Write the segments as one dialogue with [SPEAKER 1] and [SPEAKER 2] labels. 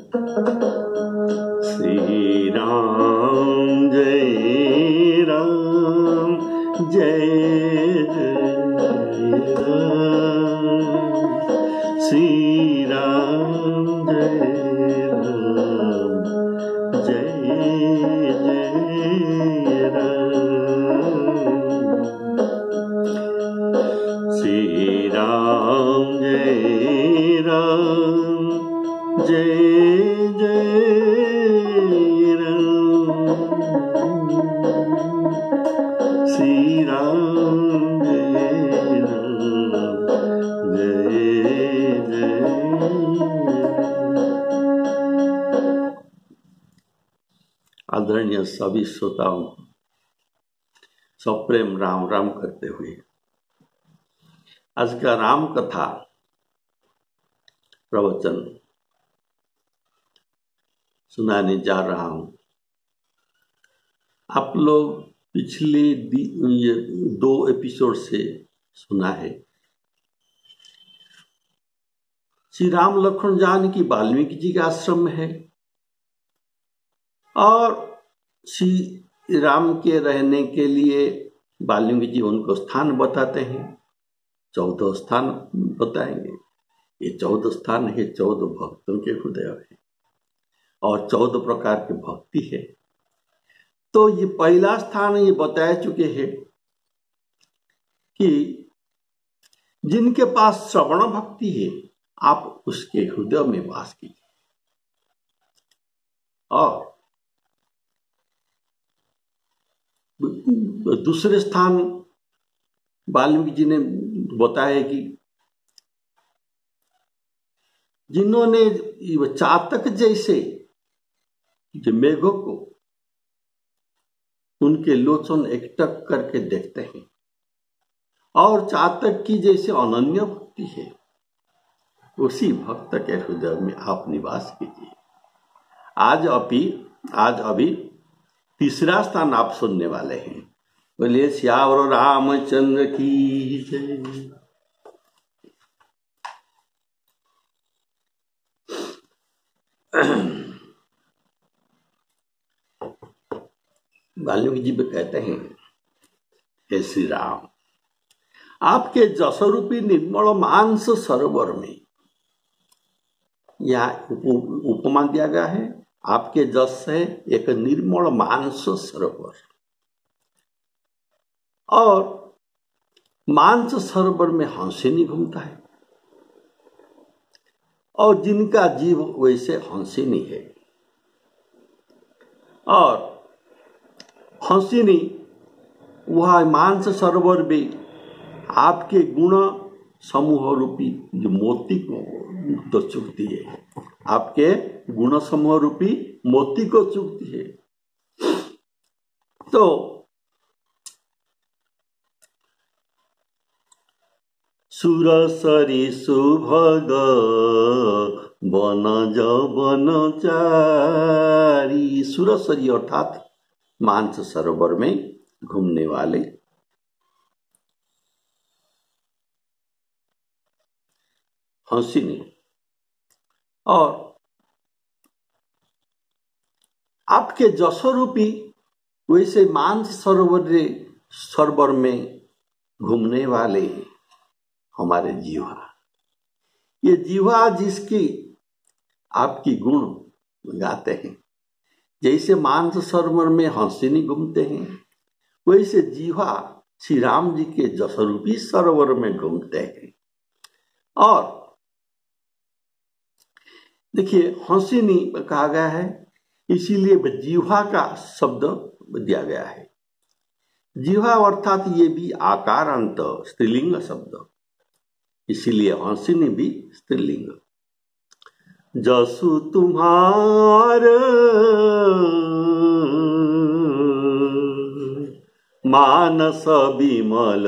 [SPEAKER 1] श्री राम जय राम जय जय राम, श्री राम जय राम जय जय राम, श्री राम जय राम जय जय राम, श्री राम जय राम जय जय। आदरणीय सभी श्रोताओं को सप्रेम राम राम करते हुए आज का राम कथा प्रवचन सुनाने जा रहा हूं। आप लोग पिछले 2 एपिसोड से सुना है। श्री राम लक्ष्मण जानकी वाल्मीकि जी के आश्रम में है और श्री राम के रहने के लिए वाल्मीकि जी उनको स्थान बताते हैं। 14 स्थान बताएंगे। ये 14 स्थान है 14 भक्तों के हृदय है और 14 प्रकार की भक्ति है। तो ये पहला स्थान ये बता चुके हैं कि जिनके पास श्रवण भक्ति है आप उसके हृदय में वास कीजिए। और दूसरे स्थान वाल्मीकि जी ने बताया कि जिन्होंने चातक जैसे जो मेघों को उनके लोचन एकटक करके देखते हैं और चातक की जैसे अनन्य भक्ति है, उसी भक्त के हृदय में आप निवास कीजिए। आज अभी तीसरा स्थान आप सुनने वाले हैं। बोलिए श्यावर रामचंद्र की जय। वाल्मीकि जी कहते हैं, हे श्री राम, आपके जसरूपी निर्मल मानस सरोवर में, यहाँ उपमा दिया गया है, आपके जस है एक निर्मल मानस सरोवर। और मानस सरोवर में हंसिनी घूमता है और जिनका जीव वैसे हंसिनी है। और हंसिनी वह मानस सरोवर भी आपके गुण समूह रूपी जो मोती को तो चुगती है, आपके गुण समूह रूपी मोती को चुगती है। तो सुरसरी सुभग वन जवन चारी, सुरसरी अर्थात मानस सरोवर में घूमने वाले हंसिनी और आपके जसरूपी वैसे मानस सरोवर में घूमने वाले हमारे जीवा। ये जीवा जिसकी आपकी गुण गाते हैं, जैसे मानस सरोवर में हंसिनी घूमते हैं वैसे जीवा श्री राम जी के जसरूपी सरोवर में घूमते हैं। और देखिए हंसिनी कहा गया है इसीलिए जीवा का शब्द दिया गया है। जीवा अर्थात ये भी आकारांत स्त्रीलिंग शब्द, इसीलिए हंसिनी भी स्त्रीलिंग। जसु तुम्हार मानस विमल,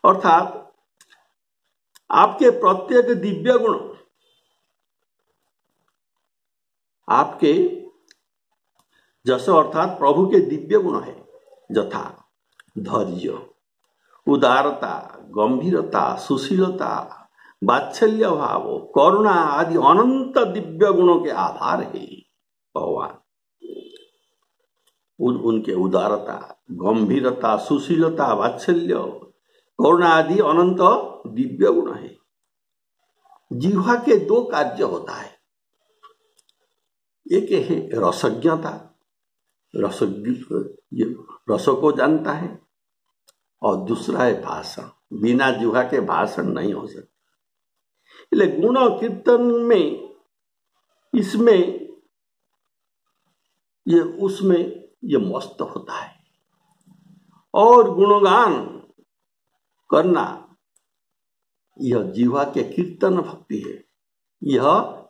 [SPEAKER 1] अर्थात आपके प्रत्येक दिव्य गुण, आपके जस अर्थात प्रभु के दिव्य गुण है, यथा धैर्य, उदारता, गंभीरता, सुशीलता, वात्सल्य भाव, करुणा आदि अनंत दिव्य गुणों के आधार है भगवान। उनके उदारता, गंभीरता, सुशीलता, वात्सल्य, करुणा आदि अनंत दिव्य गुण है। जिह्वा के दो कार्य होता है, एक है रसज्ञता, रस को जानता है, और दूसरा है भाषण। बिना जिह्वा के भाषण नहीं हो सकता। इसलिए गुण कीर्तन में, इसमें ये उसमें ये मस्त होता है। और गुणगान करना यह जिह्वा के कीर्तन भक्ति है, यह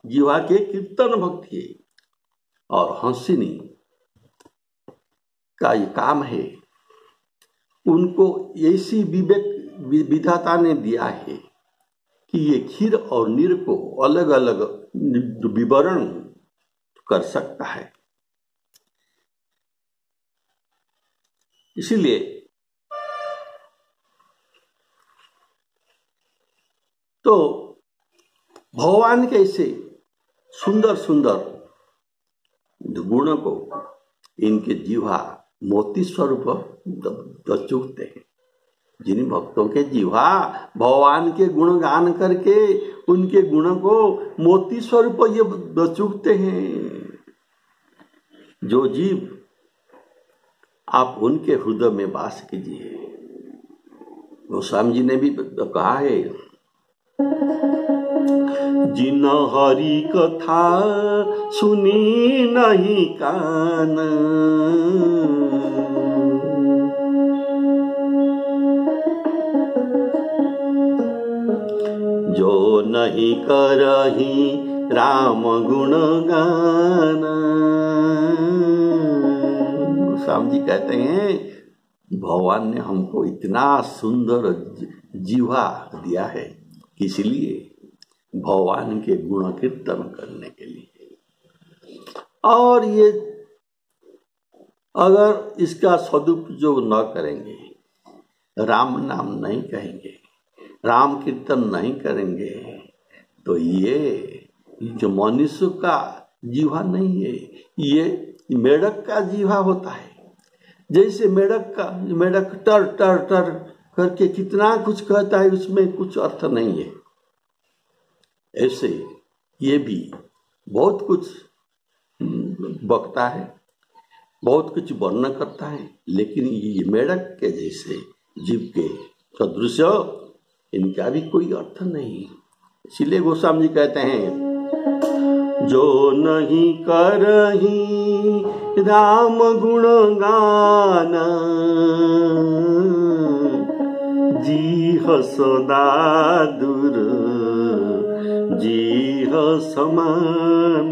[SPEAKER 1] जिह्वा के कीर्तन भक्ति है। और हंसिनी का ये काम है, उनको ऐसी विवेक विधाता ने दिया है कि ये क्षीर और नीर को अलग अलग विवरण कर सकता है। इसीलिए तो भगवान के ऐसे सुंदर सुंदर गुणों को इनके जिह्वा मोती स्वरूप चूकते हैं। जिन भक्तों के जिह्वा भगवान के गुण गान करके उनके गुणों को मोती स्वरूप ये चूकते हैं, जो जीव आप उनके हृदय में वास कीजिए। गोस्वामी जी ने भी कहा है, जिन हरि कथा सुनी नहीं कान, जो नहीं करही राम गुण गान। गोस्वामी जी कहते हैं, भगवान ने हमको इतना सुंदर जिह्वा दिया है, इसलिए भगवान के गुण कीर्तन करने के लिए। और ये अगर इसका सदुपयोग न करेंगे, राम नाम नहीं कहेंगे, राम कीर्तन नहीं करेंगे, तो ये जो मनुष्य का जिह्वा नहीं है, ये मेढक का जिह्वा होता है। जैसे मेढक टर टर टर करके कितना कुछ कहता है, उसमें कुछ अर्थ नहीं है। ऐसे ये भी बहुत कुछ बकता है, बहुत कुछ वर्णन करता है, लेकिन ये मेढक के जैसे जीव के सदृश इनका भी कोई अर्थ नहीं। इसीलिए गोस्वामी जी कहते हैं, जो नहीं करही राम गुण गाना, जीह सदा दूर जीह समान,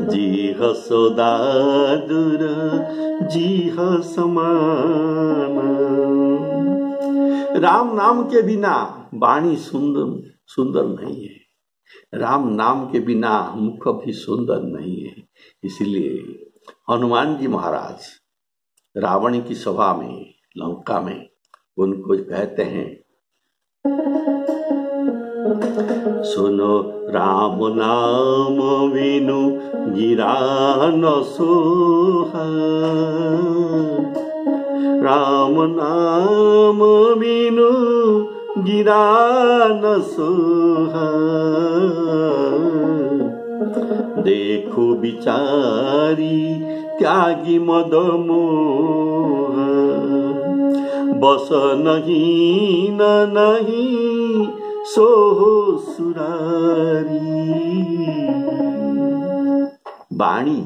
[SPEAKER 1] जीह सदा दूर जीह समान। राम नाम के बिना वाणी सुंदर नहीं है, राम नाम के बिना मुख भी सुंदर नहीं है। इसलिए हनुमान जी महाराज रावण की सभा में, लंका में, उनको कहते हैं, सुनो राम नाम विनु गिरा न सोहा, राम नाम विनु गिरा न सोहा, देखो बिचारी त्यागी मद मोह, बस नहीं न नहीं सोहो सुरारी। वाणी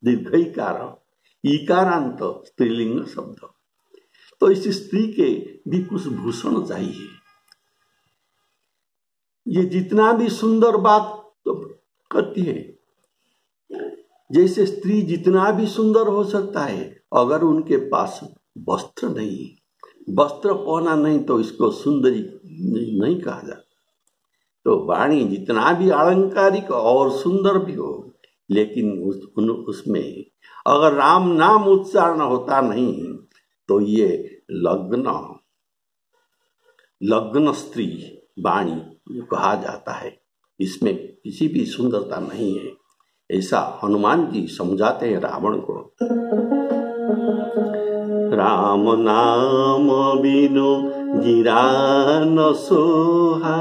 [SPEAKER 1] दीर्घईकार, इकारांत स्त्रीलिंग शब्द। तो इस स्त्री के भी कुछ भूषण चाहिए। ये जितना भी सुंदर बात करती है, जैसे स्त्री जितना भी सुंदर हो सकता है, अगर उनके पास वस्त्र नहीं, वस्त्र पहना नहीं, तो इसको सुंदरी नहीं कहा जाता। तो वाणी जितना भी अलंकारिक और सुंदर भी हो, लेकिन उसमें अगर राम नाम उच्चारण होता नहीं, तो ये लग्न लग्न स्त्री वाणी कहा जाता है, इसमें किसी भी सुंदरता नहीं है, ऐसा हनुमान जी समझाते हैं रावण को। राम नाम बिनु गिरा न सोहा,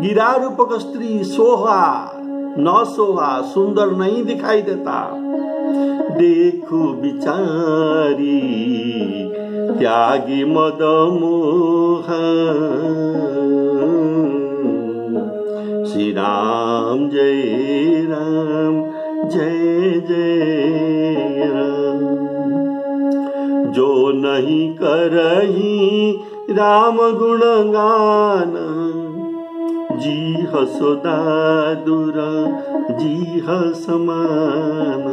[SPEAKER 1] गिरा रूपक स्त्री सोहा न सोहा, सुंदर नहीं दिखाई देता। देखो बिचारी त्यागी मद मोहा, श्री राम जय राम जय जय राम। जो नहीं करही राम गुणगान, जी हसोदा दूर जी समान।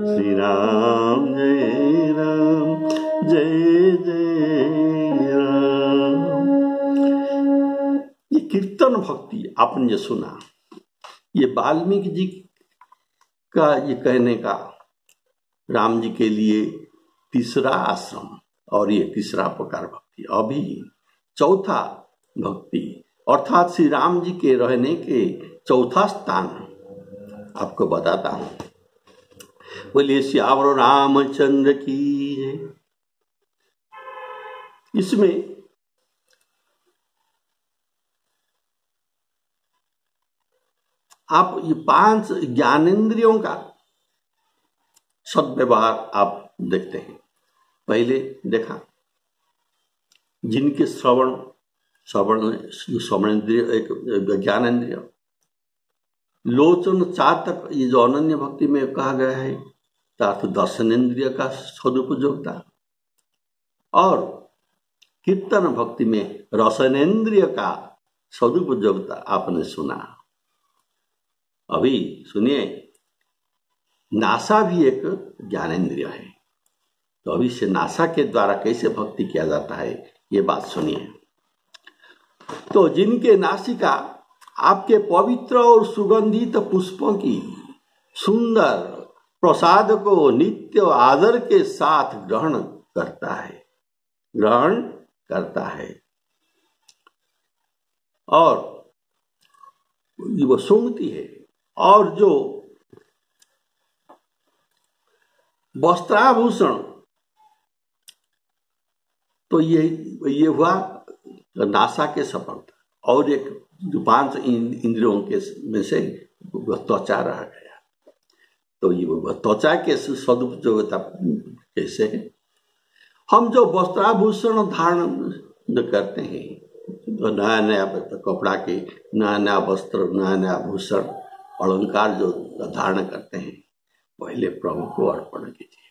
[SPEAKER 1] श्री राम जय राम जय जय राम। ये कीर्तन भक्ति आपने जो सुना, ये वाल्मीकि जी का ये कहने का राम जी के लिए तीसरा आश्रम और ये तीसरा प्रकार भक्ति। अभी चौथा भक्ति अर्थात श्री राम जी के रहने के चौथा स्थान आपको बताता हूं। बोलिए सियावर रामचंद्र की जय। इसमें आप ये 5 ज्ञानेंद्रियों का सद्व्यवहार आप देखते हैं। पहले देखा जिनके श्रवणेंद्रिय एक ज्ञानेंद्रिय, लोचन चातक, ये जो अनन्य भक्ति में कहा गया है, तार्थ दर्शनेंद्रिय का सदुपयोगता, और कीर्तन भक्ति में रसनेंद्रिय का सदुपयोगता आपने सुना। अभी सुनिए, नासा भी एक ज्ञानेंद्रिय है, तो अभी से नासा के द्वारा कैसे भक्ति किया जाता है ये बात सुनिए। तो जिनके नासिका आपके पवित्र और सुगंधित पुष्पों की सुंदर प्रसाद को नित्य आदर के साथ ग्रहण करता है और वो सूंघती है, और जो वस्त्राभूषण, तो ये हुआ नासा के सफलता, और एक जो 5 इंद्रियों के में से त्वचा रह गया, तो ये त्वचा के सदुपयोगिता कैसे है। हम जो वस्त्राभूषण धारण करते हैं, तो नया नया कपड़ा के नया नया वस्त्र, नया नया भूषण, अलंकार जो धारण करते हैं, पहले प्रभु को अर्पण कीजिए।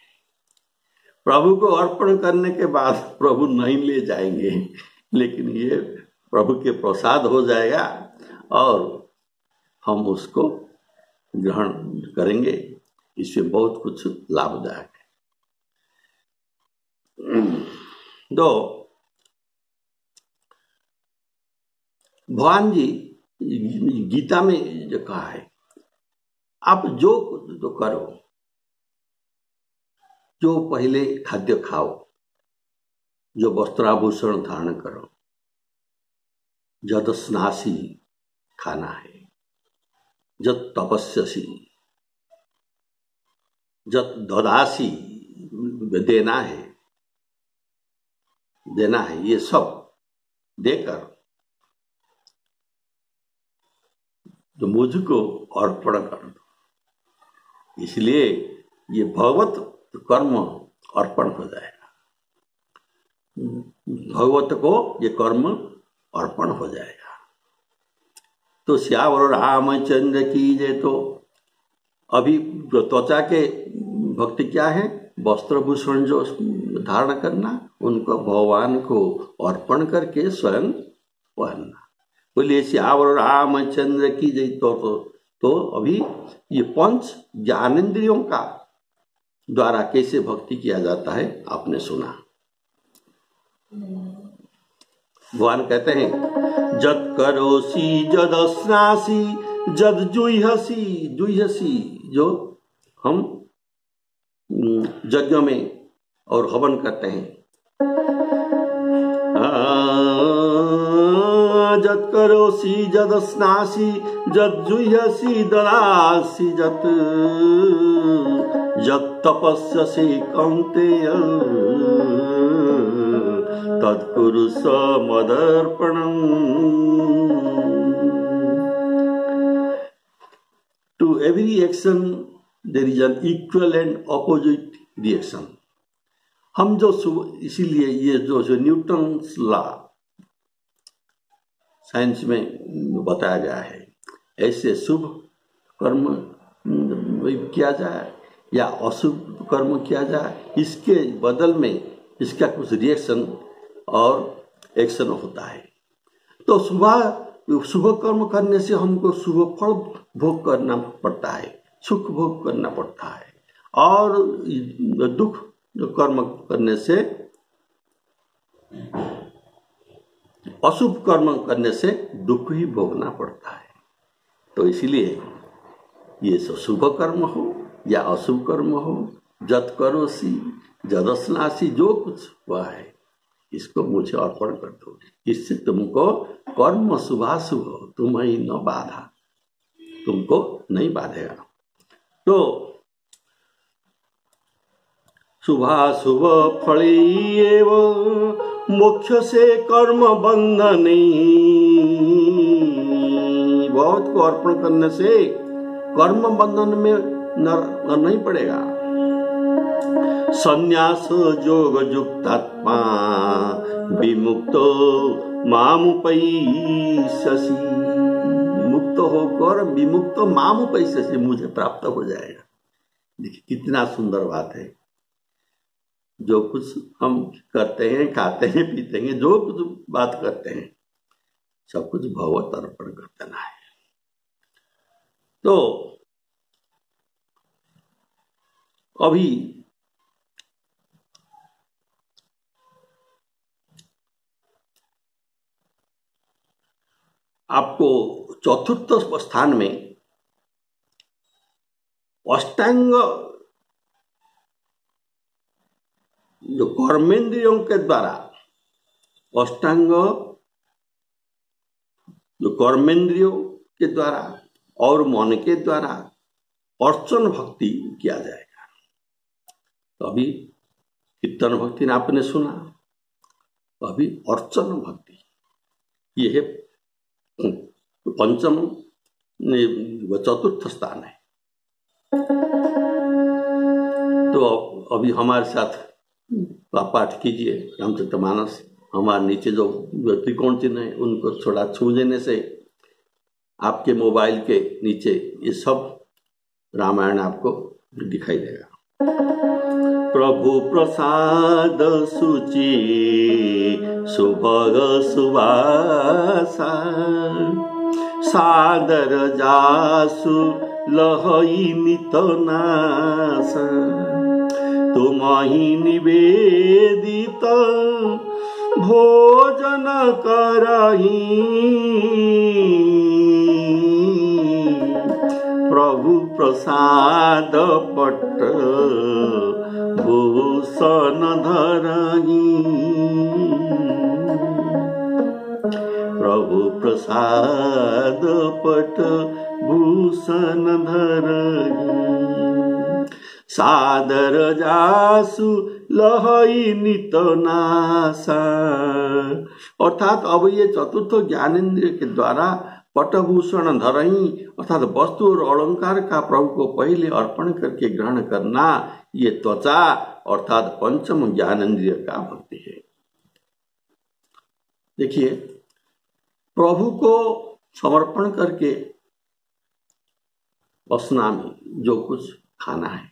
[SPEAKER 1] प्रभु को अर्पण करने के बाद प्रभु नहीं ले जाएंगे, लेकिन ये प्रभु के प्रसाद हो जाएगा और हम उसको ग्रहण करेंगे। इससे बहुत कुछ लाभदायक है। तो भगवान जी गीता में जो कहा है, आप जो करो, जो पहले खाद्य खाओ, जो वस्त्राभूषण धारण करो, जद स्नासी खाना है, जद तपस्यसी, जद ददासी देना है, ये सब देकर तो मुझको अर्पण कर दो। इसलिए ये भगवत कर्म अर्पण हो जाएगा, भगवत को ये कर्म अर्पण हो जाएगा। तो श्यावर रामचंद्र की जय। तो अभी त्वचा के भक्ति क्या है, वस्त्रभूषण जो धारण करना, उनको भगवान को अर्पण करके स्वयं पहनना। बोलिए श्यावर रामचंद्र की जय। तो अभी ये 5 ज्ञानेंद्रियों का द्वारा कैसे भक्ति किया जाता है आपने सुना। भगवान कहते हैं, जद करोसी जद स्नासी जद जुहसी, जो हम यज्ञ में और हवन करते हैं, जत् करोसि जदस्नासि जज्जुह्यसि ददासि जत् तपस्यसि कौन्तेय तत्कुरु समदर्पणम्। To every action there is an equal and opposite reaction. हम जो इसीलिए ये जो न्यूटन्स लॉ साइंस में बताया गया है, ऐसे शुभ कर्म किया जाए या अशुभ कर्म किया जाए, इसके बदल में इसका कुछ रिएक्शन और एक्शन होता है। तो शुभ कर्म करने से हमको शुभ फल भोग करना पड़ता है, सुख भोग करना पड़ता है, और दुख कर्म करने से, अशुभ कर्म करने से दुख ही भोगना पड़ता है। तो इसलिए ये शुभ कर्म हो या अशुभ कर्म हो, जत करोसि जदस्नासि, जो कुछ हुआ है इसको मुझे अर्पण कर दो, इससे तुमको कर्म शुभाशुभ तुम्हें न बाधा, तुमको नहीं बाधेगा। तो शुभाशुभ फलैव मोक्ष से कर्म बंधने, बहुत को अर्पण करने से कर्म बंधन में न नहीं पड़ेगा। संन्यास योग युक्तात्मा विमुक्तो मामुपैष्यसि, मुक्त होकर विमुक्त मामुपैष्यसि, मुझे प्राप्त हो जाएगा। देखिए कितना सुंदर बात है। जो कुछ हम करते हैं, खाते हैं, पीते हैं, जो कुछ बात करते हैं, सब कुछ भगवत अर्पण कर देना है। तो अभी आपको चतुर्थ स्थान में अष्टांग, जो कर्मेंद्रियों के द्वारा, अष्टांग जो कर्मेंद्रियों के द्वारा और मन के द्वारा अर्चन भक्ति किया जाएगा। तो अभी कीर्तन भक्ति आपने सुना, अभी अर्चन भक्ति, ये है पंचम चतुर्थ स्थान है। तो अभी हमारे साथ पाठ कीजिए रामचरितमानस। हमारे नीचे जो त्रिकोण चिन्ह है उनको थोड़ा छू देने से आपके मोबाइल के नीचे ये सब रामायण आपको दिखाई देगा। प्रभु प्रसाद सुचि सुभग सुवासा, सादर जासु लहई नित नासा, तुमहि निवेदित भोजन करही, प्रभु प्रसाद पट भूषण धरही, प्रभु प्रसाद पट भूषण धरही, सादर जासु लहई नित नासा। अर्थात अब ये चतुर्थ ज्ञानेन्द्रिय के द्वारा पटभूषण धरही, अर्थात वस्तु और अलंकार का प्रभु को पहले अर्पण करके ग्रहण करना, ये त्वचा अर्थात पंचम ज्ञानेन्द्रिय का भक्ति है। देखिए प्रभु को समर्पण करके वसना में जो कुछ खाना है,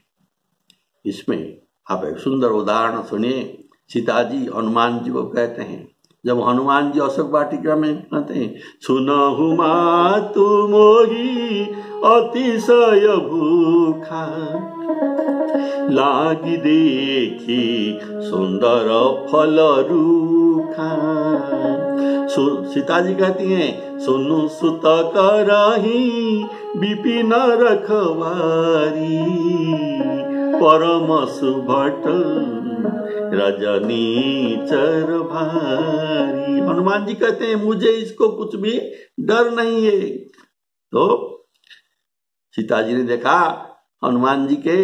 [SPEAKER 1] इसमें आप एक सुंदर उदाहरण सुनिए। सीता जी हनुमान जी को कहते हैं, जब हनुमान जी अशोक वाटिका में कहते हैं, सुनहु मातु मोहि अतिशय भूखा, लागी देखी सुंदर फल रूखा। सीता जी कहती हैं, सुनु सुत करही विपिन रखवारी, परम सुभट रजनी चर भारी। हनुमान जी कहते हैं मुझे इसको कुछ भी डर नहीं है। तो सीता जी ने देखा हनुमान जी के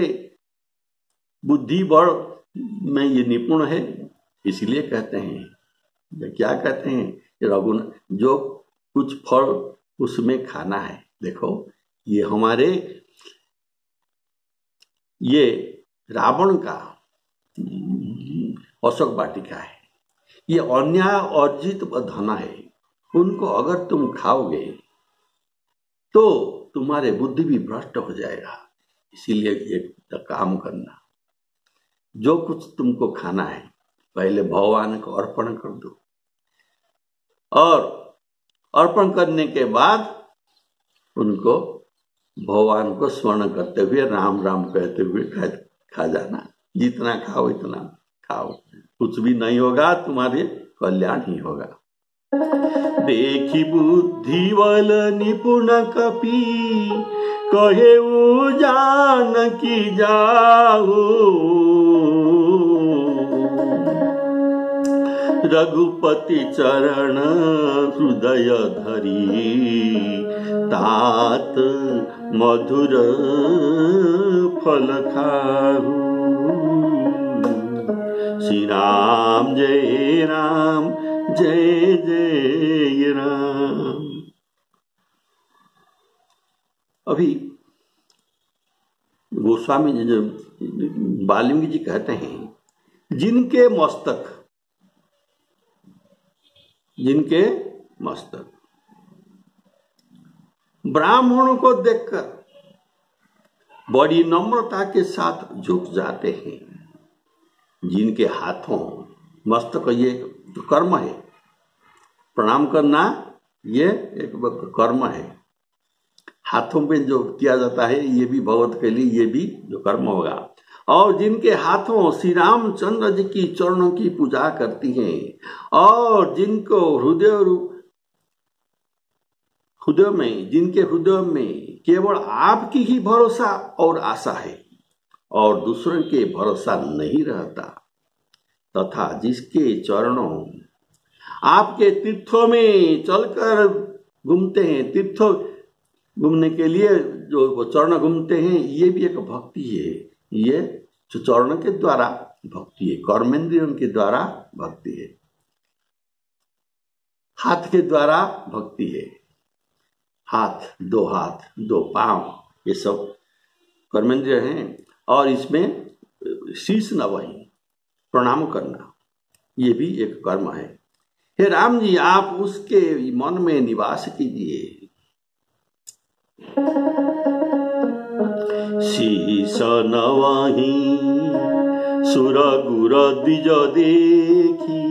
[SPEAKER 1] बुद्धि बड़ में ये निपुण है, इसलिए कहते हैं, क्या कहते हैं, रघुनाथ जो कुछ फल उसमें खाना है। देखो ये हमारे ये रावण का अशोक वाटिका है, ये अन्याय अर्जित धन है, उनको अगर तुम खाओगे तो तुम्हारे बुद्धि भी भ्रष्ट हो जाएगा। इसीलिए एक काम करना, जो कुछ तुमको खाना है पहले भगवान को अर्पण कर दो, और अर्पण करने के बाद उनको भगवान को स्मरण करते हुए राम राम कहते हुए खा जाना। जितना खाओ इतना खाओ, कुछ भी नहीं होगा, तुम्हारे कल्याण ही होगा। देखी बुद्धि बल निपुण कपि, कहे जानकी जाओ, रघुपति चरण हृदय धरी, तात मधुर फल खाहु। श्री राम जय राम जय जय राम। अभी गोस्वामी जी जो वाल्मीकि जी कहते हैं, जिनके मस्तक ब्राह्मणों को देखकर बड़ी नम्रता के साथ झुक जाते हैं, जिनके हाथों मस्तक, ये तो कर्म है, प्रणाम करना ये एक कर्म है, हाथों पे जो किया जाता है ये भी भगवत के लिए, ये भी जो कर्म होगा। और जिनके हाथों श्री रामचंद्र जी की चरणों की पूजा करती हैं, और जिनको जिनके हृदय में केवल आपकी ही भरोसा और आशा है और दूसरों के भरोसा नहीं रहता, तथा जिसके चरणों आपके तीर्थों में चलकर घूमते हैं, तीर्थों घूमने के लिए जो चरण घूमते हैं, ये भी एक भक्ति है। ये जो चरण के द्वारा भक्ति है, कर्मेंद्रियों के द्वारा भक्ति है, हाथ के द्वारा भक्ति है। हाथ दो पांव ये सब कर्मेंद्रिय हैं, और इसमें शीश नवाई प्रणाम करना ये भी एक कर्म है। हे राम जी, आप उसके मन में निवास कीजिए। शीश नवाही सुर गुर द्विज देखी,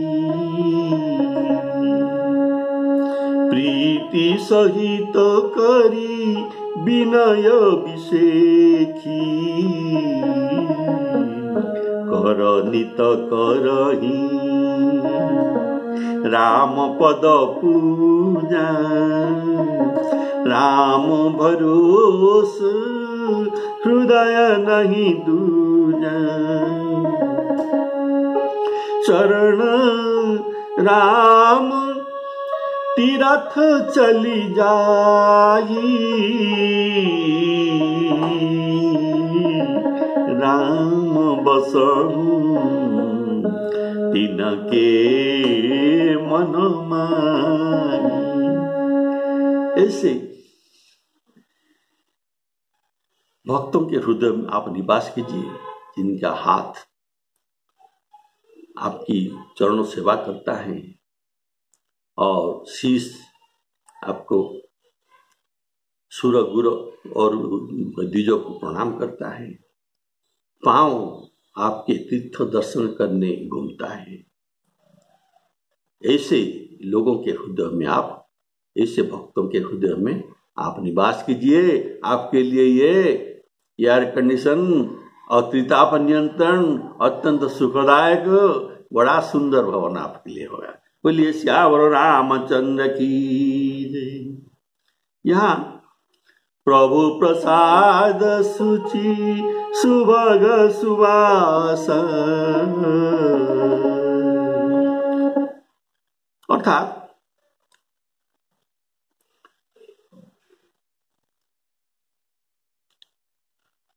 [SPEAKER 1] प्रीति सहित करी विनय विषेखी, कर नित करही राम पद पूजा, राम भरोस हृदय नहीं दूजा, शरण राम तीरथ चली जाई, राम बसहु तिनके मन माही। ऐसे भक्तों के हृदय में आप निवास कीजिए, जिनका हाथ आपकी चरणों सेवा करता है और शीश आपको सूर्य गुरु और द्विजों को प्रणाम करता है, पांव आपके तीर्थ दर्शन करने घूमता है। ऐसे लोगों के हृदय में आप, ऐसे भक्तों के हृदय में आप निवास कीजिए। आपके लिए ये एयर कंडीशन और त्रिताप नियंत्रण अत्यंत सुखदायक बड़ा सुंदर भवन आपके लिए होगा। बोलिए श्यावर रामचंद्र की जय। यहाँ प्रभु प्रसाद सुचि सुभग सुवास, अर्थात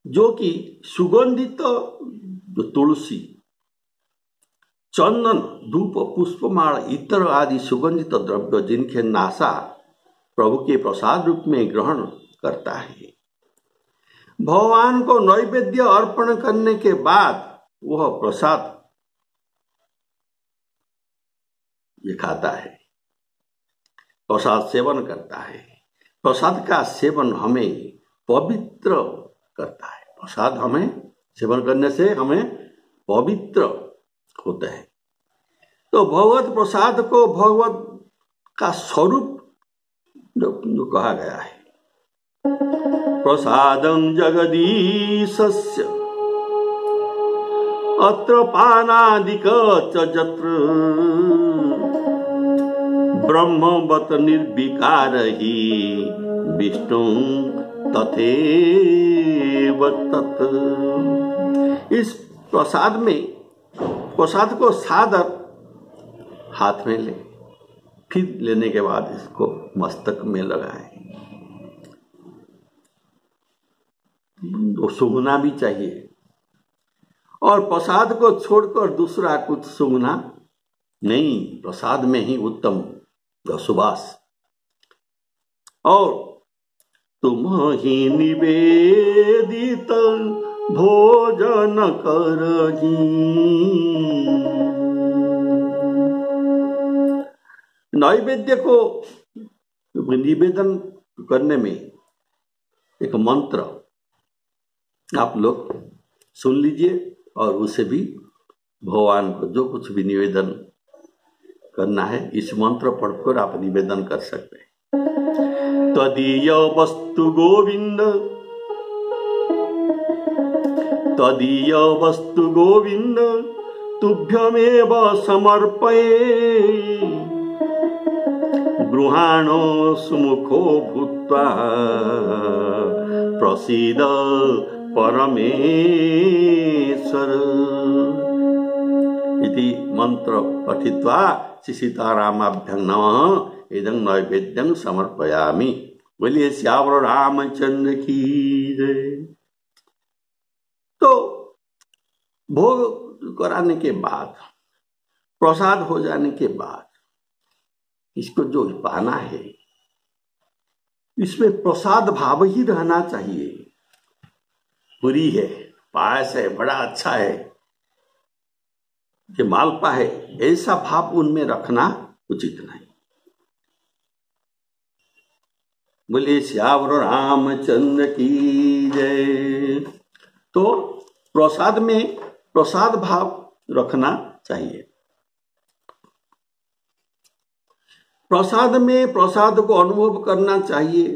[SPEAKER 1] जो कि सुगंधित तुलसी, चंदन, धूप, पुष्पमाला इतर आदि सुगंधित द्रव्य जिनके नासा प्रभु के प्रसाद रूप में ग्रहण करता है, भगवान को नैवेद्य अर्पण करने के बाद वह प्रसाद ये खाता है, प्रसाद सेवन करता है। प्रसाद का सेवन हमें पवित्र करता है। प्रसाद हमें सेवन करने से हमें पवित्र होते हैं। तो भगवत प्रसाद को भगवत का स्वरूप जो कहा गया है, प्रसादं जगदीशस्य अत्र पानादिक च जत्र ब्रह्मवत निर्विकार ही विष्णु तथैव तत्। इस प्रसाद में, प्रसाद को सादर हाथ में ले, फिर लेने के बाद इसको मस्तक में लगाएं। तो सूंघना भी चाहिए, और प्रसाद को छोड़कर दूसरा कुछ सूंघना नहीं। प्रसाद में ही उत्तम सुवास। और तुम ही निवेदित भोजन करही, नैवेद्य को निवेदन करने में एक मंत्र आप लोग सुन लीजिए, और उसे भी भगवान को जो कुछ भी निवेदन करना है इस मंत्र पढ़कर आप निवेदन कर सकते हैं। तदीय वस्तु गोविंद, तदीय वस्तु गोविंद तुभ्यमेव समर्पये, गृहाणो सुमुखो भूत्वा प्रसीद परमेश्वर इति मंत्र पठित्वा श्री सीतारामाभ्यं नमः इदं नैवेद्यं समर्पयामि। बोलिए श्यावर रामचंद्र की जय। तो भोग कराने के बाद, प्रसाद हो जाने के बाद इसको जो पाना है, इसमें प्रसाद भाव ही रहना चाहिए। पूरी है, पायस है, बड़ा अच्छा है, कि मालपा है, ऐसा भाव उनमें रखना उचित नहीं। बोले श्यावर रामचंद्र की जय। तो प्रसाद में प्रसाद भाव रखना चाहिए। प्रसाद में प्रसाद को अनुभव करना चाहिए,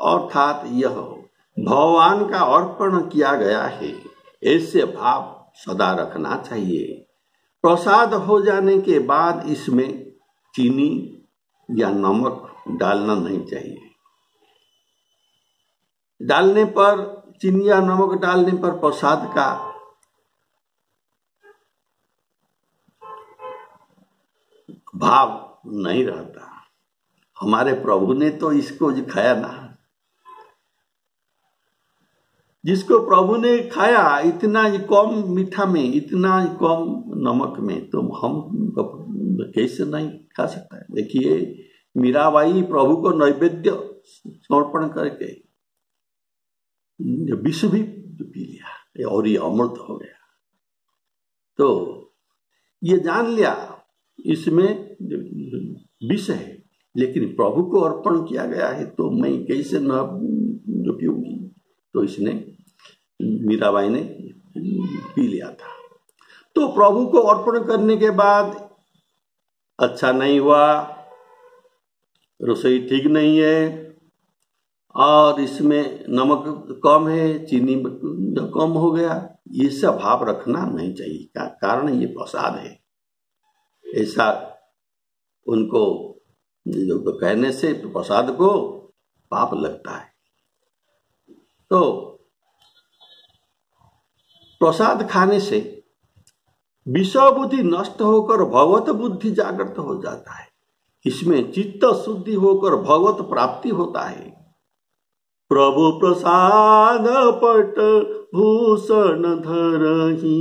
[SPEAKER 1] अर्थात यह भगवान का अर्पण किया गया है, ऐसे भाव सदा रखना चाहिए। प्रसाद हो जाने के बाद इसमें चीनी या नमक डालना नहीं चाहिए। डालने पर, चीनी या नमक डालने पर प्रसाद का भाव नहीं रहता। हमारे प्रभु ने तो इसको खाया ना, जिसको प्रभु ने खाया इतना कम मीठा में, इतना कम नमक में, तो हम कैसे नहीं खा सकता है। देखिए मीराबाई प्रभु को नैवेद्य समर्पण करके विष भी पी लिया और ये अमृत हो गया। तो ये जान लिया इसमें विष है, लेकिन प्रभु को अर्पण किया गया है, तो मैं कैसे न पीऊंगी। तो इसने, मीराबाई ने पी लिया था। तो प्रभु को अर्पण करने के बाद अच्छा नहीं हुआ, रसोई ठीक नहीं है, और इसमें नमक कम है, चीनी कम हो गया, ये सब भाव रखना नहीं चाहिए। कारण ये प्रसाद है, ऐसा उनको जो कहने से प्रसाद को पाप लगता है। तो प्रसाद खाने से विषय बुद्धि नष्ट होकर भगवत बुद्धि जागृत हो जाता है। इसमें चित्त शुद्धि होकर भगवत प्राप्ति होता है। प्रभु प्रसाद पट भूषण धरही,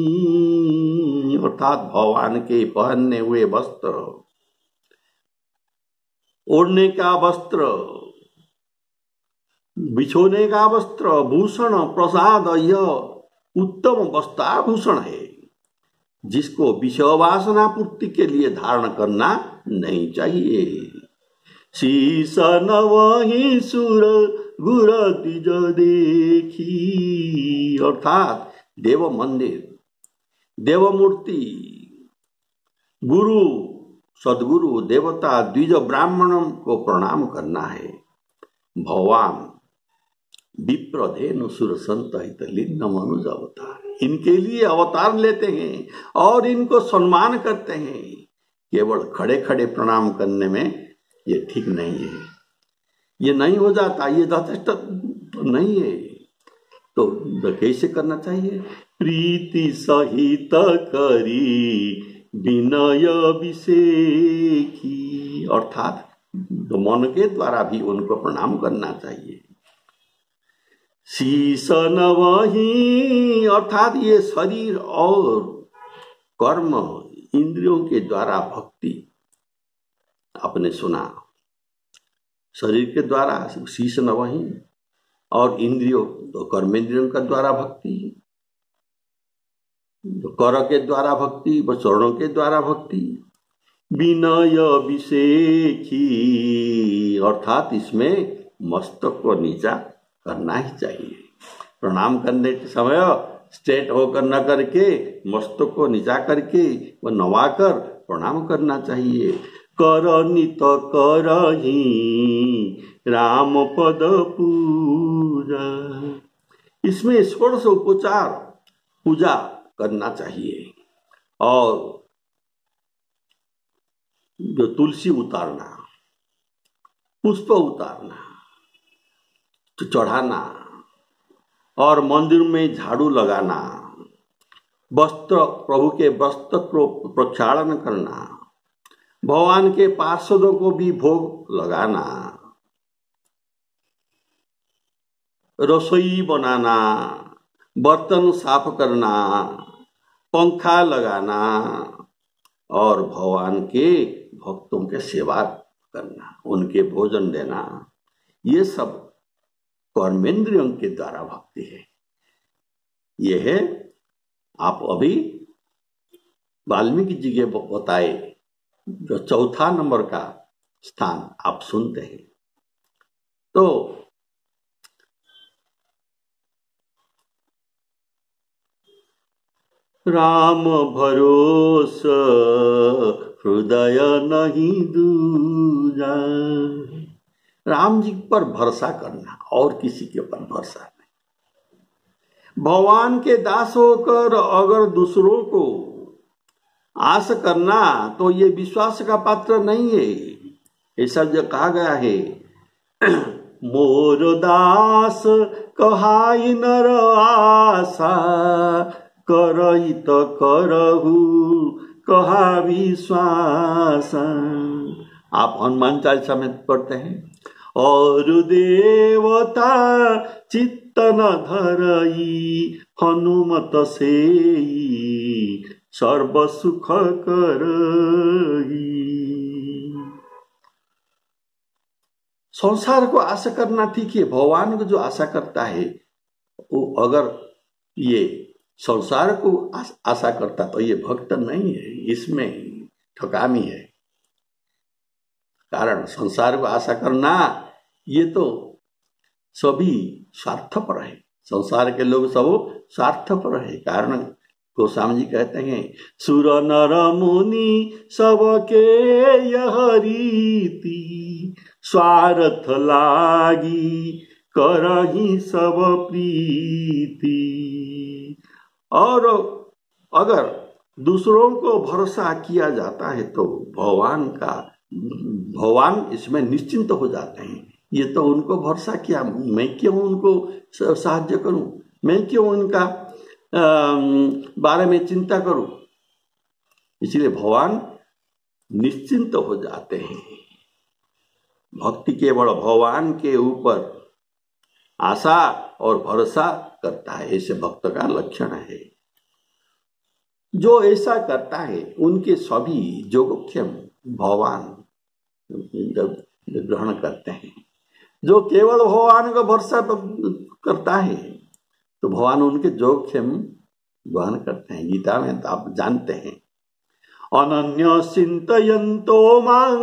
[SPEAKER 1] अर्थात भगवान के पहनने हुए वस्त्र, ओढ़ने का वस्त्र, बिछोने का वस्त्र, भूषण प्रसाद, यह उत्तम वस्त्राभूषण है जिसको विषय वासना पूर्ति के लिए धारण करना नहीं चाहिए। शीश नवहि सुर गुर द्विज देखी, अर्थात देव मंदिर, देव मूर्ति, गुरु, सदगुरु, देवता, द्विज ब्राह्मणों को प्रणाम करना है। भगवान विप्रधेनु सुर संत हित लिंग मनुज अवतार, इनके लिए अवतार लेते हैं और इनको सम्मान करते हैं। केवल खड़े खड़े प्रणाम करने में ये ठीक नहीं है, ये नहीं हो जाता, ये यथेष्ट नहीं है। तो कैसे करना चाहिए? प्रीति सहित करी विनय विषेखी, अर्थात मन के द्वारा भी उनको प्रणाम करना चाहिए। शीश नवहि, अर्थात ये शरीर और कर्म इंद्रियों के द्वारा भक्ति, आपने सुना, शरीर के द्वारा शीश नवहि और इंद्रियों तो कर्मेंद्रियों का द्वारा भक्ति, कर के द्वारा भक्ति, चरणों के द्वारा भक्ति। विनय विषेखी, अर्थात इसमें मस्तक को नीचा करना ही चाहिए। प्रणाम करने के समय स्ट्रेट होकर न करके मस्तक को नीचा करके व नवाकर प्रणाम करना चाहिए। कर नित करही राम पद पूजा, इसमें षोडश उपचार पूजा करना चाहिए। और जो तुलसी उतारना, पुष्प उतारना, चढ़ाना और मंदिर में झाड़ू लगाना, वस्त्र, प्रभु के वस्त्र को प्रक्षालन करना, भगवान के पार्षदों को भी भोग लगाना, रसोई बनाना, बर्तन साफ करना, पंखा लगाना और भगवान के भक्तों के सेवा करना, उनके भोजन देना, ये सब कर्मेंद्रियों के द्वारा भक्ति है। यह है आप अभी वाल्मीकि जी के बताए जो चौथा नंबर का स्थान आप सुनते हैं। तो राम भरोस हृदय नहीं दूजा, राम जी पर भरोसा करना और किसी के ऊपर भरोसा नहीं। भगवान के दास होकर अगर दूसरों को आस करना तो ये विश्वास का पात्र नहीं है। ऐसा जो कहा गया है, मोर दास कहाई नर आशा, करई तो करहु कहा विश्वास। आप हनुमान चालीसा में पढ़ते हैं, और देवता चित्त न धरई हनुमत सेई सर्व सुख करई। संसार को आशा करना ठीक है, भगवान को जो आशा करता है वो अगर ये संसार को आशा करता तो ये भक्त नहीं है, इसमें ठकामी है। कारण संसार को आशा करना ये तो सभी स्वार्थपर है, संसार के लोग सब स्वार्थपर है। कारण गोस्वामी जी कहते हैं, सुर नर मुनि सबके यह रीति, स्वार्थ लागी करही सब प्रीति। और अगर दूसरों को भरोसा किया जाता है तो भगवान इसमें निश्चिंत हो जाते हैं। ये तो उनको भरोसा किया, मैं क्यों उनको साहाय्य करूं, मैं क्यों उनका बारे में चिंता करूं। इसलिए भगवान निश्चिंत हो जाते हैं। भक्ति केवल भगवान के ऊपर आशा और भरोसा करता है, ऐसे भक्त का लक्षण है। जो ऐसा करता है उनके सभी योगक्षेम भगवान ग्रहण करते हैं। जो केवल भगवान का भरोसा करता है तो भगवान उनके योगक्षेम ग्रहण करते हैं। गीता में तो आप जानते हैं, अनन्य चिंतयन्तो मां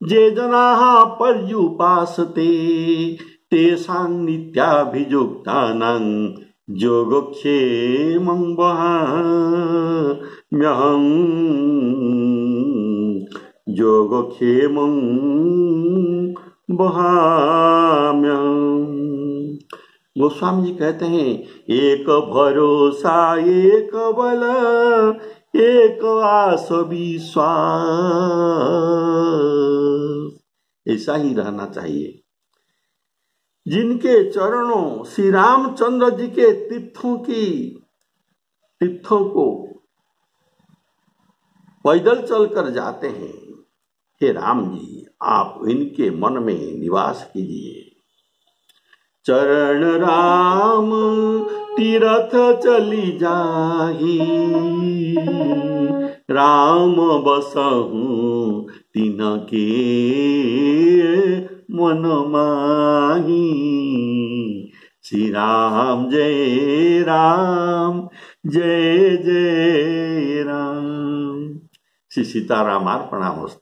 [SPEAKER 1] ये जनाः पर्युपासते तेषां नित्याभियुक्तानां योगक्षेमं वहाम्यहम् योगक्षेमं वहाम्यहम्। गोस्वामी जी कहते हैं, एक भरोसा एक बल एक आस विश्वास, ऐसा ही रहना चाहिए। जिनके चरणों श्री रामचंद्र जी के तीर्थों को पैदल चलकर जाते हैं, हे राम जी आप इनके मन में निवास कीजिए। चरण राम तीरथ चली जाही राम बसहु तिनके मन माही। श्री राम जय राम जय जय राम। श्री सीताराम अर्पणामस्तु।